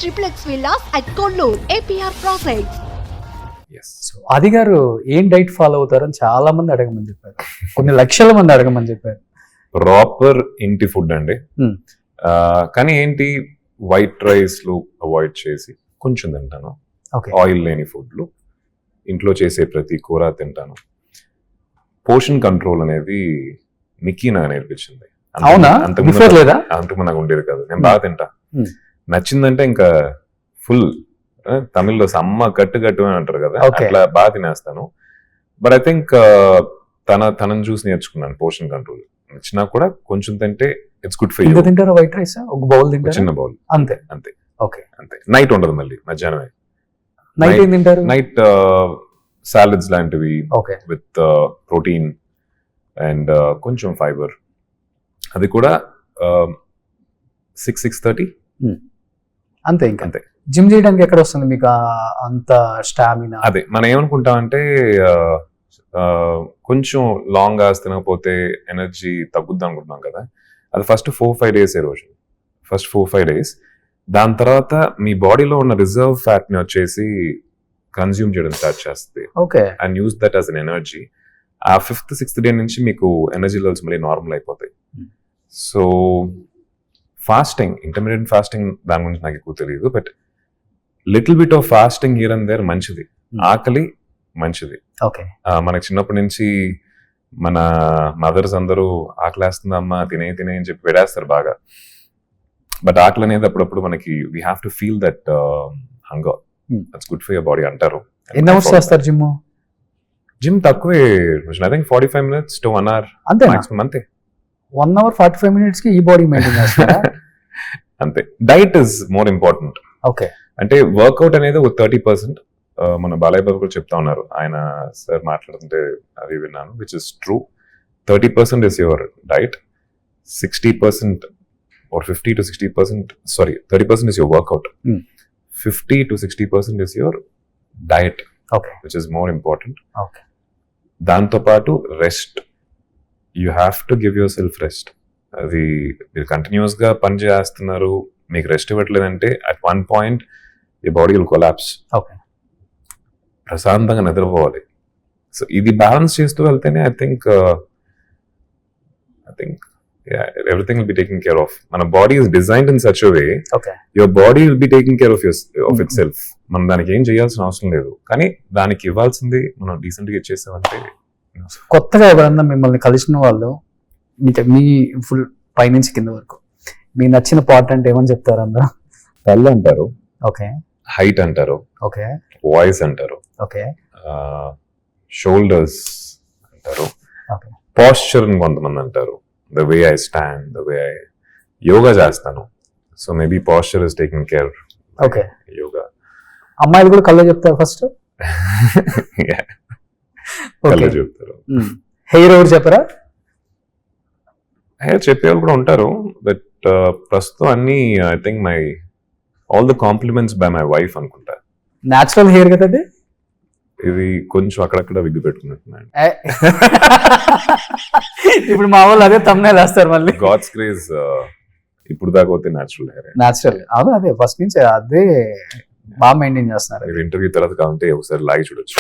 triplex villas at Kollur, APR Projects. So అది గారు ఏం డైట్ ఫాలో అవుతారని చాలా మంది అడగమని చెప్పారు, కొన్ని లక్షల మంది అడగమని చెప్పారు. ప్రాపర్ ఇంటి ఫుడ్ అండి. కానీ ఏంటి, వైట్ రైస్లు అవాయిడ్ చేసి కొంచెం తింటాను. ఆయిల్ లేని ఫుడ్లు, ఇంట్లో చేసే ప్రతి కూర తింటాను. పోర్షన్ కంట్రోల్ అనేది నిక్కీ నాకు నేర్పించింది. అంతకుముందు నాకు ఉండేది కాదు. నేను బాగా తింటా, నచ్చిందంటే ఇంకా ఫుల్. తమిళ్లో సమ్మ కట్టు అని అంటారు కదా, అట్లా బాగా తినేస్తాను. బట్ ఐ థింక్ తనని చూసి నేర్చుకున్నాను పోర్షన్ కంట్రోల్. నచ్చినా కూడా కొంచెం తింటే ఇట్స్ గుడ్ ఫర్ యూ. తింటారు వైట్ రైస్ ఒక బౌల్ తింటారు, చిన్న బౌల్, అంతే అంతే. ఓకే, అంతే. నైట్ ఉండదు, మళ్ళీ మధ్యాహ్నమే. నైట్ ఏం తింటారు? నైట్ సాలడ్స్ లాంటివి విత్ ప్రోటీన్ అండ్ కొంచెం ఫైబర్. అది కూడా 6-6:30 అంతే. ఇంకా అంతే. జిమ్ చేయడానికి ఎక్కడ వస్తుంది మీకు అంత స్టామినా? అదే మనం ఏమనుకుంటామంటే కొంచెం లాంగ్ అవర్స్ తినకపోతే ఎనర్జీ తగ్గుద్ది అనుకుంటున్నాం కదా. అది first 4-5 days erosion, first 4-5 days. దాని తర్వాత మీ బాడీలో ఉన్న రిజర్వ్ ఫ్యాట్ ని వచ్చేసి కన్జ్యూమ్ చేయడం స్టార్ట్ చేస్తుంది. Okay, and use that as an energy. ఆ 5th-6th day నుంచి మీకు ఎనర్జీ లెవెల్స్ మళ్ళీ నార్మల్ అయిపోతాయి. సో ఫాస్టింగ్, ఇంటర్మీడియట్ ఫాస్టింగ్, దాని గురించి నాకు ఎక్కువ తెలియదు. But little bit of fasting here and there మంచిది. ఆకలి మంచిది. మనకి చిన్నప్పటి నుంచి మన మదర్స్ అందరూ ఆకలేస్తుందమ్మా తినే అని చెప్పి పెడేస్తారు బాగా. బట్ ఆకలి అనేది అప్పుడప్పుడు మనకి we have to feel that hunger. That's good for your body అంటారు. ఎన్ని అవర్స్ చేస్తారు జిమ్? జిమ్ తక్కువే, I think 45 minutes to 1 hour అంతే మాక్సిమం. అంతే, 1 hour 45 minutes కి ఈ బాడీ మెయింటైన్ చేస్తారా? అంతే. Diet is more important. Okay, అంటే వర్కౌట్ అనేది ఒక 30%. మన బాలయ్య బాబు కూడా చెప్తా ఉన్నారు, ఆయన సార్ మాట్లాడుతుంటే అది విన్నాను, which is true. 30% is your diet, 60% or 50 to 60%, sorry, 30% is your workout. 50 to 60% is your diet, which is more important. దాంతో పాటు rest, you have to give your self rest. అది మీరు కంటిన్యూస్ గా పని చేస్తున్నారు, మీకు రెస్ట్ ఇవ్వట్లేదంటే అట్ వన్ పాయింట్ ఈ body will collapse. ప్రశాంతంగా నిద్రపోవాలి. సో ఇది బ్యాలెన్స్ చేస్తూ వెళ్తేనే I think everything will be taken care of. మన body is designed in such a way, your body will be taking care of itself. మనం దానికి ఏం చేయాల్సిన అవసరం లేదు, కానీ దానికి ఇవ్వాల్సింది మనం డీసెంట్ గా ఇచ్చేసామంటే. కొత్తగా ఎవరన్నా మిమ్మల్ని కలిసిన వాళ్ళు మీ ఫుల్ పైనుంచి కింద వరకు మీ నచ్చిన పార్ట్ అంటే ఏమని చెప్తారు? అందరూ కళ్ళు అంటారు, ఓకే, హైట్ అంటారు, ఓకే, వాయిస్ అంటారు, ఓకే, షోల్డర్స్ అంటారు, పోస్చర్ అని కొంతమంది అంటారు, the way I stand, the way I yoga చేస్తాను. So maybe posture is taking care. Okay, yoga. అమ్మాయిలు కూడా కళ్ళు చెప్తారు ఫస్ట్? కళ్ళు చెప్తారు. హెయిర్ ఎవరు చెప్పరా? హెయిర్ చెప్పేవాళ్ళు కూడా ఉంటారు. బట్ ప్రస్తుతం అన్ని I think my all the compliments by my wife అనుకుంటా. న్యాచురల్ హెయిర్ కదా అది? ఇది కొంచెం అక్కడక్కడ విగ్గు పెట్టుకున్నట్టున్నాను. ఇప్పుడు మా వాళ్ళు అదే తమ్ముళ్ళు వేస్తారు మళ్ళీ. గాడ్స్ గ్రేస్ ఇప్పుడు దాకా పోతే న్యాచురల్ హెయిర్. న్యాచురల్ అదే ఫస్ట్ నుంచి అదే బాగా మెయింటైన్ చేస్తున్నారు. ఇంటర్వ్యూ తర్వాత కావాలంటే ఒకసారి లాగి చూడొచ్చు.